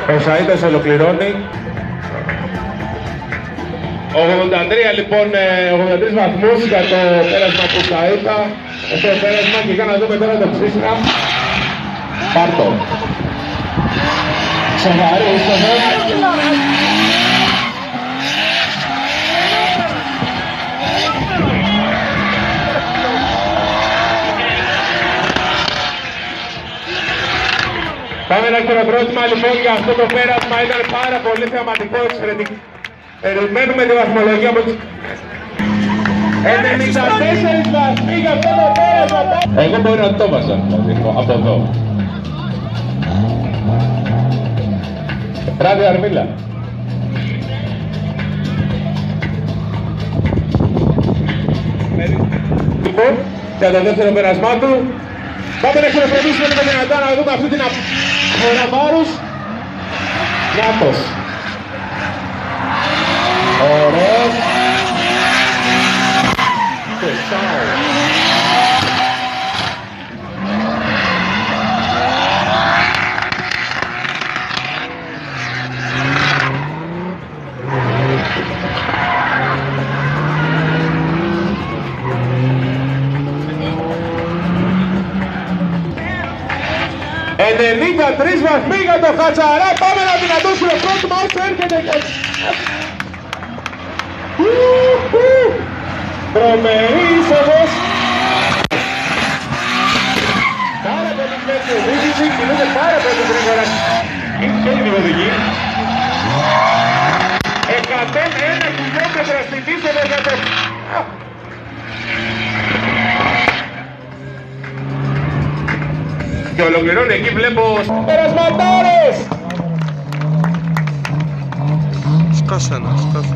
Ο Σαΐτας ολοκληρώνει. 83 λοιπόν, 83 βαθμούς για το πέρασμα του Σαΐτα. Αυτό το πέρασμα και για να δούμε τώρα το ψήσιμα. Πάρτο. Σοβαρή είσοδο. Πάμε ένα χειροκρότημα λοιπόν για αυτό το πέρασμα, ήταν πάρα πολύ θεαματικό, εξαιρετικό. Περιμένουμε τη βαθμολογία από τις 94 βαθμοί για αυτό το πέρασμα. Εγώ μπορεί να το βάζα από εδώ. Ράδιο Αρμίλα. Λοιπόν, για το δεύτερο πέρασμά του. Πάμε να χειροκροτήσουμε με δυνατά να δούμε αυτή την αγορά βάρους. Νιάτος. Ωραίος. Τρεις βαθμοί για το Χατσαρά, πάμε να δυνατώσουμε πρώτημα όσο έρχεται και... Τρομερή είσοδος. Πάρα πολύ πλέον οδήγηση, κινούνται πάρα πολύ γρήγορα. Είναι και η οδηγή. 101 χιλιόμετρα στην είσοδο για το... Και ολοκληρώνει εκεί βλέπω περασματάρες! Σκάσε ένα, σκάσε.